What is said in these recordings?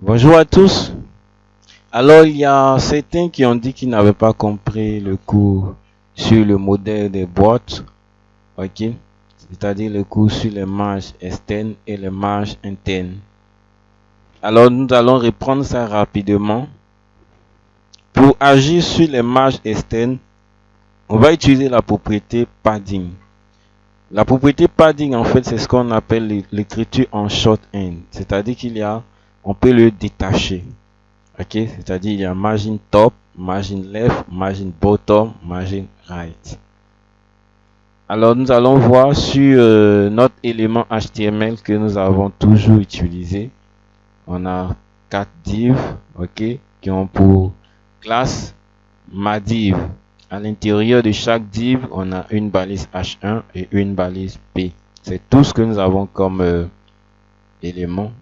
Bonjour à tous. Alors, il y a certains qui ont dit qu'ils n'avaient pas compris le cours sur le modèle des boîtes, ok? C'est-à-dire le cours sur les marges externes et les marges internes. Alors, nous allons reprendre ça rapidement. Pour agir sur les marges externes, on va utiliser la propriété padding. La propriété padding, en fait, c'est ce qu'on appelle l'écriture en shorthand. C'est-à-dire on peut le détacher. Ok, c'est-à-dire il y a margin top, margin left, margin bottom, margin right. Alors nous allons voir sur notre élément HTML que nous avons toujours utilisé. On a 4 divs, ok, qui ont pour classe ma div. À l'intérieur de chaque div, on a une balise H1 et une balise P. C'est tout ce que nous avons comme élément.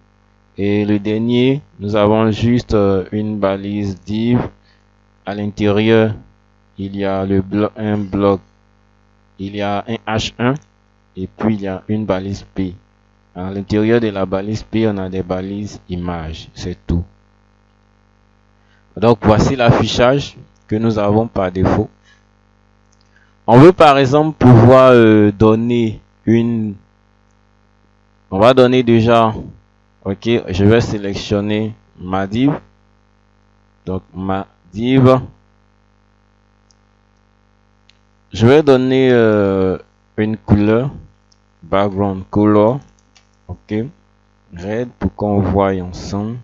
Et le dernier, nous avons juste une balise div. À l'intérieur, il y a un bloc, il y a un H1 et puis il y a une balise P. À l'intérieur de la balise P, on a des balises images, c'est tout. Donc voici l'affichage que nous avons par défaut. On veut par exemple pouvoir donner une... On va donner déjà... Ok, je vais sélectionner ma div. Donc ma div. Je vais donner une couleur. Background color. Ok. Red pour qu'on voie ensemble.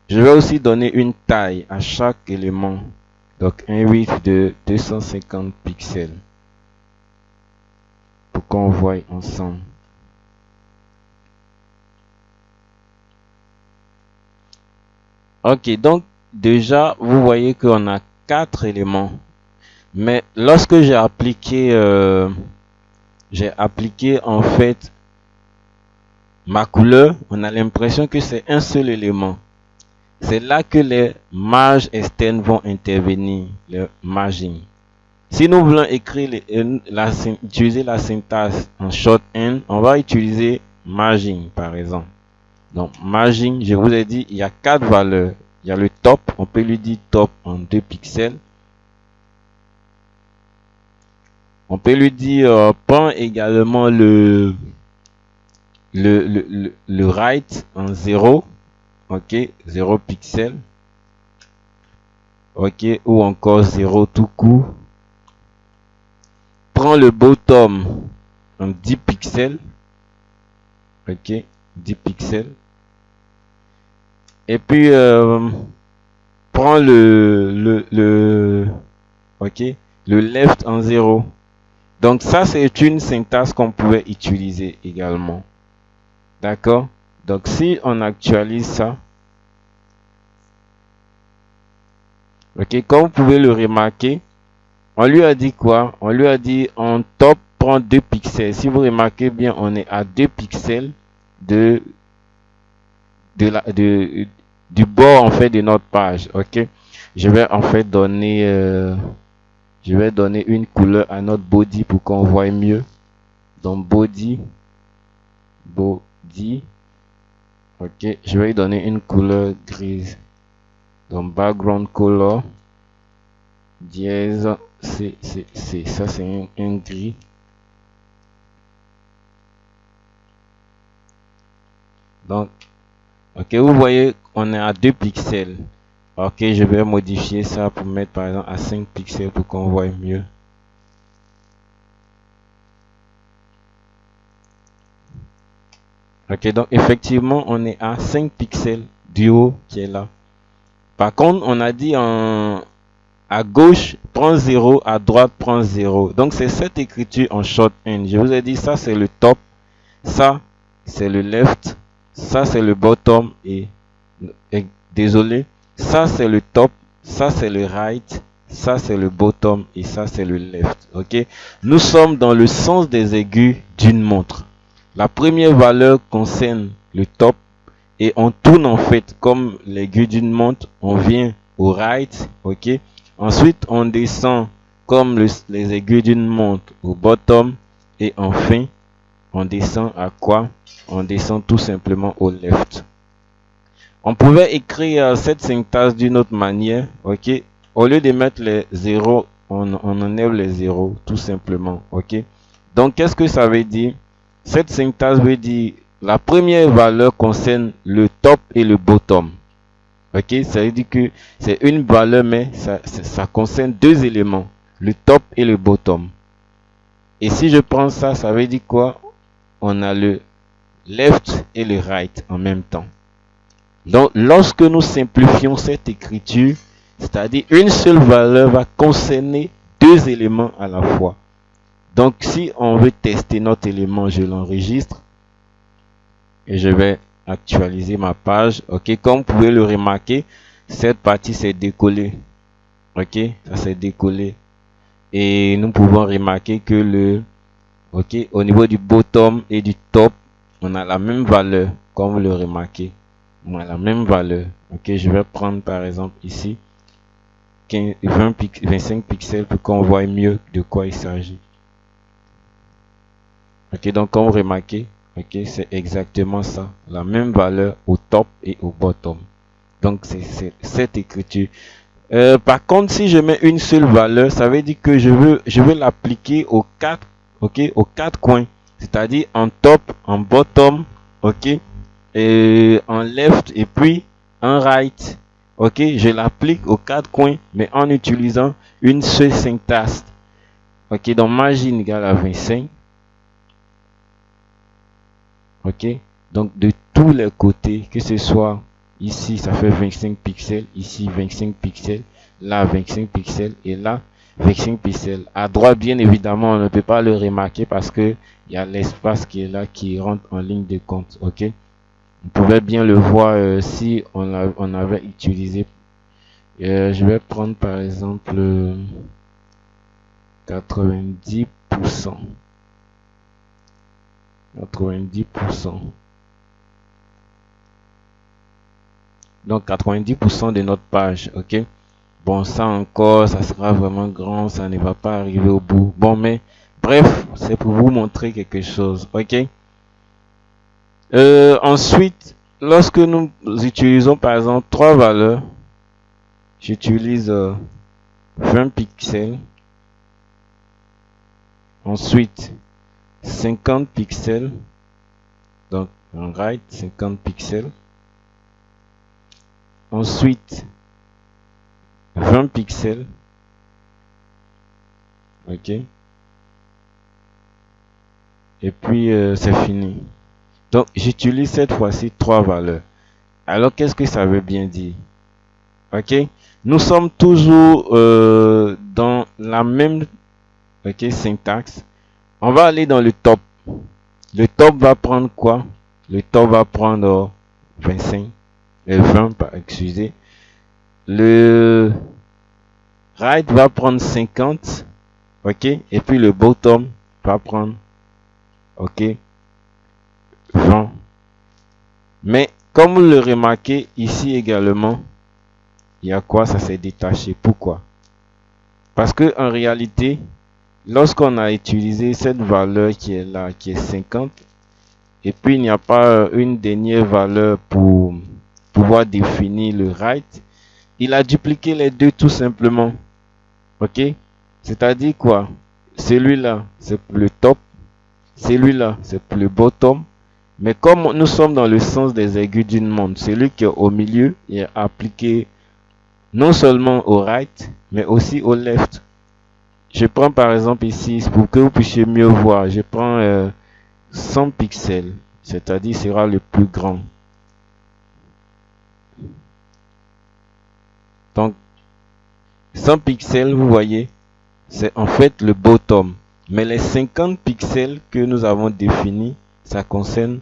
Je vais aussi donner une taille à chaque élément. Donc un width de 250 pixels. Pour qu'on voie ensemble. Ok, donc déjà vous voyez qu'on a 4 éléments. Mais lorsque j'ai appliqué en fait ma couleur, on a l'impression que c'est un seul élément. C'est là que les marges externes vont intervenir, le margin. Si nous voulons écrire utiliser la syntaxe en shorthand, on va utiliser margin par exemple. Donc margin, je vous ai dit, il y a 4 valeurs. Il y a le top, on peut lui dire top en 2 pixels. On peut lui dire prends également le right en 0. Ok, 0 pixels. Ok, ou encore 0 tout court. Prends le bottom en 10 pixels. Ok, 10 pixels. Et puis prends le left en 0. Donc ça c'est une syntaxe qu'on pouvait utiliser également. D'accord? Donc si on actualise ça, ok, comme vous pouvez le remarquer, on lui a dit quoi? On lui a dit en top prend 2 pixels. Si vous remarquez bien, on est à 2 pixels du bord en fait de notre page. Ok, je vais en fait donner une couleur à notre body pour qu'on voit mieux. Donc body, ok, je vais lui donner une couleur grise. Donc background color dièse C, ça c'est un gris. Donc ok, vous voyez on est à 2 pixels. Ok, je vais modifier ça pour mettre par exemple à 5 pixels pour qu'on voit mieux. Ok, donc effectivement on est à 5 pixels du haut qui est là. Par contre on a dit à gauche prends 0, à droite prends 0. Donc c'est cette écriture en shorthand. Je vous ai dit ça c'est le top, ça c'est le left, ça c'est le bottom et désolé, ça c'est le top, ça c'est le right, ça c'est le bottom et ça c'est le left. Ok, nous sommes dans le sens des aiguilles d'une montre. La première valeur concerne le top et on tourne en fait comme l'aiguille d'une montre, on vient au right. Ok, ensuite on descend comme les aiguilles d'une montre au bottom et enfin on descend à quoi? On descend tout simplement au left. On pouvait écrire cette syntaxe d'une autre manière, ok? Au lieu de mettre les zéros, on enlève les zéros, tout simplement, ok? Donc, qu'est-ce que ça veut dire? Cette syntaxe veut dire, la première valeur concerne le top et le bottom. Ok, ça veut dire que c'est une valeur, mais ça concerne deux éléments, le top et le bottom. Et si je prends ça, ça veut dire quoi? On a le left et le right en même temps. Donc, lorsque nous simplifions cette écriture, c'est-à-dire une seule valeur va concerner deux éléments à la fois. Donc, si on veut tester notre élément, je l'enregistre et je vais actualiser ma page. Ok, comme vous pouvez le remarquer, cette partie s'est décollée. Ok, ça s'est décollé. Et nous pouvons remarquer que au niveau du bottom et du top, on a la même valeur, comme vous le remarquez. On a la même valeur. Ok, je vais prendre par exemple ici 25 pixels pour qu'on voit mieux de quoi il s'agit. Ok, donc comme vous remarquez, ok, c'est exactement ça, la même valeur au top et au bottom. Donc c'est cette écriture. Par contre, si je mets une seule valeur, ça veut dire que je veux l'appliquer aux quatre, ok, aux quatre coins, c'est-à-dire en top, en bottom, ok, et en left et puis en right. Ok, je l'applique aux quatre coins, mais en utilisant une seule syntaxe. Ok, donc margin égale à 25. Ok, donc de tous les côtés, que ce soit ici, ça fait 25 pixels, ici 25 pixels, là 25 pixels et là 25 pixels. À droite, bien évidemment, on ne peut pas le remarquer parce que il y a l'espace qui est là qui rentre en ligne de compte. Ok, on pouvait bien le voir si on avait utilisé. Je vais prendre par exemple 90%. 90%. Donc 90% de notre page, ok. Bon, ça encore, ça sera vraiment grand, ça ne va pas arriver au bout. Bon, mais bref, c'est pour vous montrer quelque chose, ok. Ensuite, lorsque nous utilisons par exemple trois valeurs, j'utilise 20 pixels. Ensuite, 50 pixels. Donc, en right, 50 pixels. Ensuite, 20 pixels. Ok. Et puis, c'est fini. Donc, j'utilise cette fois-ci trois valeurs. Alors, qu'est-ce que ça veut bien dire? Ok. Nous sommes toujours dans la même syntaxe. On va aller dans le top. Le top va prendre quoi? Le top va prendre 25. 20, excusez. Le right va prendre 50. Ok. Et puis le bottom va prendre, ok, 20. Mais comme vous le remarquez ici également, il y a quoi? Ça s'est détaché. Pourquoi? Parce que en réalité, lorsqu'on a utilisé cette valeur qui est là, qui est 50, et puis il n'y a pas une dernière valeur pour pouvoir définir le right, il a dupliqué les deux tout simplement. Ok, c'est-à-dire quoi? Celui-là c'est pour le top, celui-là c'est pour le bottom, mais comme nous sommes dans le sens des aiguilles d'une montre, celui qui est au milieu est appliqué non seulement au right mais aussi au left. Je prends par exemple ici, pour que vous puissiez mieux voir, je prends 100 pixels, c'est-à-dire sera le plus grand. Donc 100 pixels, vous voyez, c'est en fait le bottom. Mais les 50 pixels que nous avons définis, ça concerne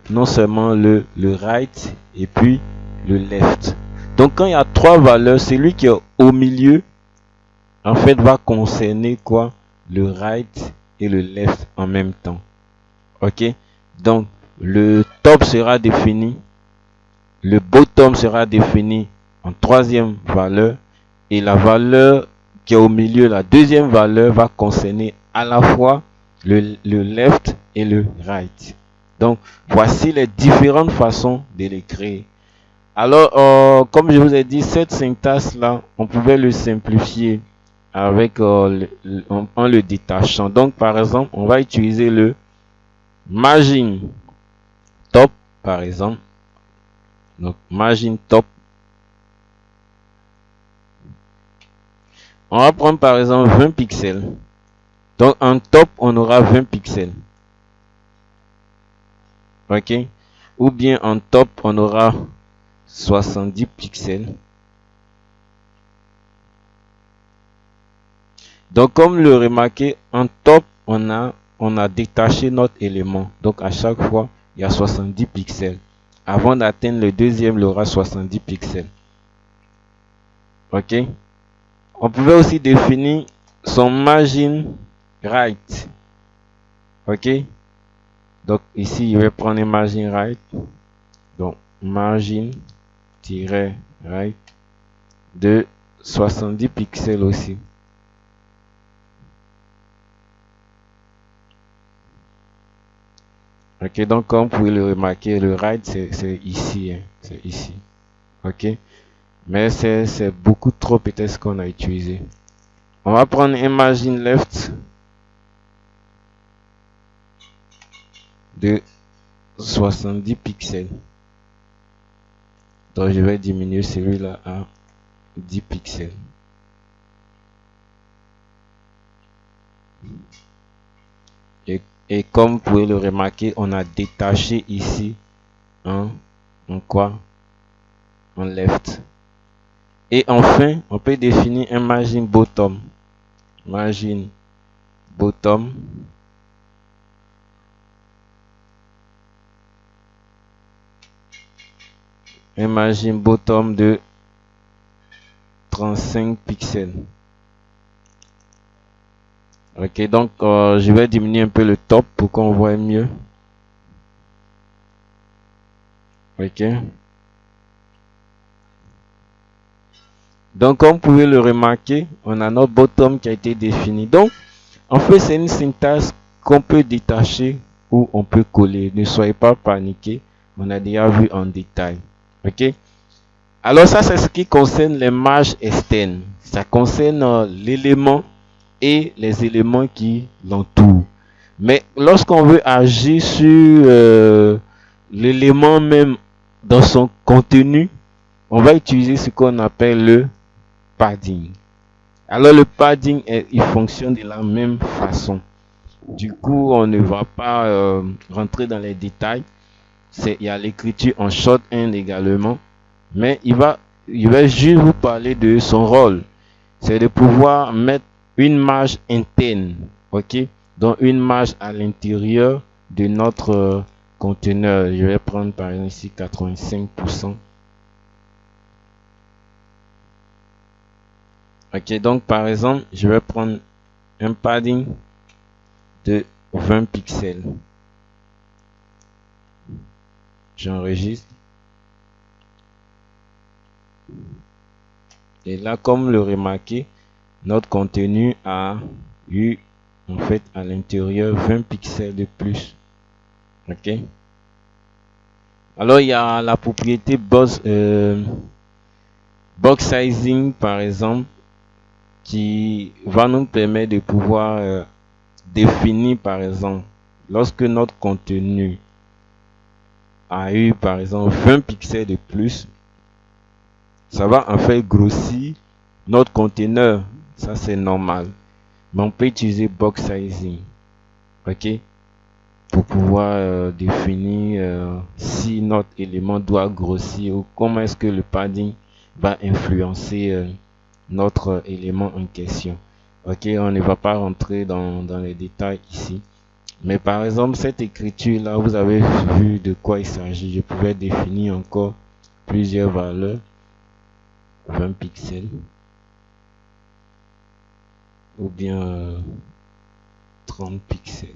non seulement le right et puis le left. Donc quand il y a trois valeurs, celui qui est au milieu, en fait, va concerner quoi? Le right et le left en même temps. Ok? Donc, le top sera défini, le bottom sera défini en troisième valeur, et la valeur qui est au milieu, la deuxième valeur, va concerner à la fois le left et le write. Donc, voici les différentes façons de les créer. Alors, comme je vous ai dit, cette syntaxe-là, on pouvait le simplifier avec en le détachant. Donc, par exemple, on va utiliser le margin top, par exemple. Donc, margin top. On va prendre par exemple 20 pixels. Donc, en top, on aura 20 pixels. Ok. Ou bien en top, on aura 70 pixels. Donc, comme le remarquez, en top, on a détaché notre élément. Donc, à chaque fois, il y a 70 pixels. Avant d'atteindre le deuxième, il y aura 70 pixels. Ok. On pouvait aussi définir son margin right. Ok. Donc, ici, je vais prendre margin right. Donc, margin-right de 70 pixels aussi. Ok, donc comme vous pouvez le remarquer, le right c'est ici, hein, c'est ici. Ok, mais c'est beaucoup trop peut-être ce qu'on a utilisé. On va prendre margin left de 70 pixels. Donc je vais diminuer celui-là à 10 pixels. Et comme vous pouvez le remarquer, on a détaché ici en quoi? En left. Et enfin, on peut définir un margin bottom. Margin bottom. Un margin bottom de 35 pixels. Ok, donc je vais diminuer un peu le top pour qu'on voit mieux. Ok. Donc, comme vous pouvez le remarquer, on a notre bottom qui a été défini. Donc, en fait, c'est une syntaxe qu'on peut détacher ou on peut coller. Ne soyez pas paniqués. On a déjà vu en détail. Ok. Alors, ça, c'est ce qui concerne les marges externes. Ça concerne l'élément et les éléments qui l'entourent. Mais lorsqu'on veut agir sur l'élément même dans son contenu, on va utiliser ce qu'on appelle le padding. Alors le padding, il fonctionne de la même façon. Du coup, on ne va pas rentrer dans les détails. Il y a l'écriture en shorthand également. Mais il va juste vous parler de son rôle. C'est de pouvoir mettre une marge interne. Ok? Donc une marge à l'intérieur de notre conteneur. Je vais prendre par exemple ici 85%. Ok, donc par exemple, je vais prendre un padding de 20 pixels. J'enregistre. Et là, comme le remarquez, notre contenu a eu en fait à l'intérieur 20 pixels de plus. Ok. Alors il y a la propriété box sizing par exemple qui va nous permettre de pouvoir définir par exemple lorsque notre contenu a eu par exemple 20 pixels de plus, ça va en fait grossir notre conteneur. Ça c'est normal, mais on peut utiliser box sizing, ok, pour pouvoir définir si notre élément doit grossir ou comment est-ce que le padding va influencer notre élément en question. Ok, on ne va pas rentrer dans les détails ici. Mais par exemple, cette écriture là, vous avez vu de quoi il s'agit. Je pouvais définir encore plusieurs valeurs. 20 pixels. Ou bien 30 pixels.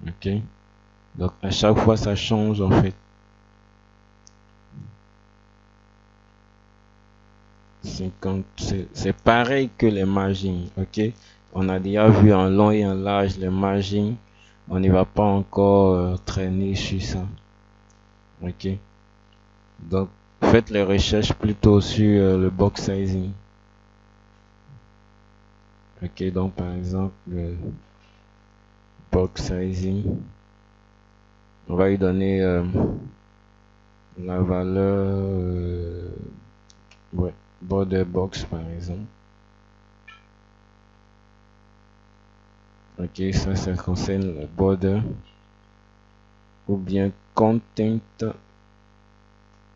Ok. Donc à chaque fois ça change en fait. 50, c'est pareil que les margins, ok. On a déjà vu en long et en large les margins, on n'y va pas encore traîner sur ça, ok. Donc faites les recherches plutôt sur le box sizing, ok. Donc par exemple le box sizing, on va lui donner la valeur ouais, border box par exemple. Ok, ça concerne le border ou bien content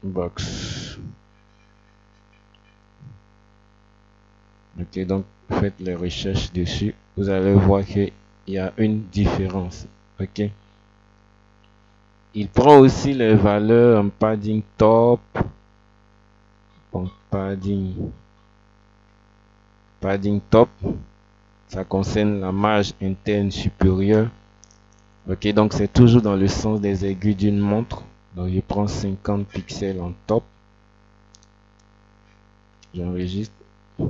box. Ok, donc faites les recherches dessus, vous allez voir qu'il y a une différence. Ok, il prend aussi les valeurs en padding top, bon, padding top, ça concerne la marge interne supérieure. Ok, donc c'est toujours dans le sens des aiguilles d'une montre. Donc je prends 50 pixels en top, j'enregistre. Ok,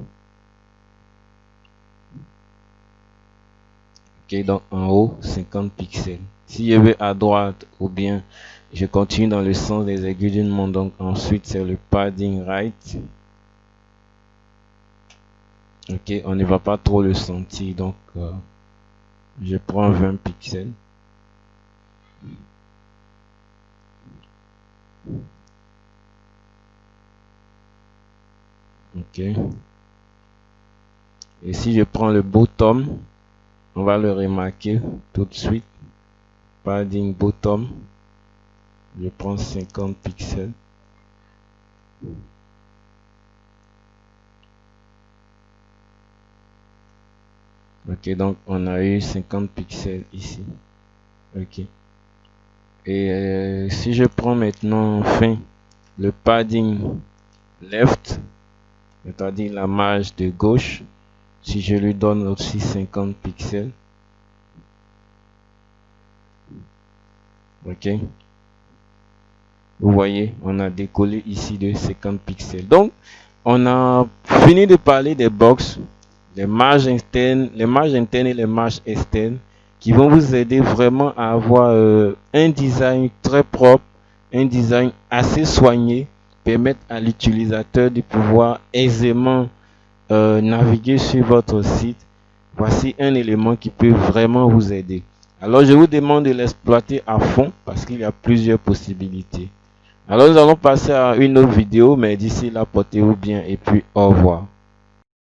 donc en haut 50 pixels. Si je vais à droite ou bien je continue dans le sens des aiguilles d'une montre, donc ensuite c'est le padding right. Ok, on ne va pas trop le sentir, donc je prends 20 pixels. Ok, et si je prends le bottom, on va le remarquer tout de suite. Padding bottom, je prends 50 pixels. Ok, donc on a eu 50 pixels ici. Ok, et si je prends maintenant enfin le padding left, c'est-à-dire la marge de gauche, si je lui donne aussi 50 pixels. Ok, vous voyez, on a décollé ici de 50 pixels. Donc on a fini de parler des box, les marges internes et les marges externes, qui vont vous aider vraiment à avoir un design très propre, un design assez soigné, permettre à l'utilisateur de pouvoir aisément naviguer sur votre site. Voici un élément qui peut vraiment vous aider. Alors je vous demande de l'exploiter à fond parce qu'il y a plusieurs possibilités. Alors nous allons passer à une autre vidéo, mais d'ici là, portez-vous bien et puis au revoir.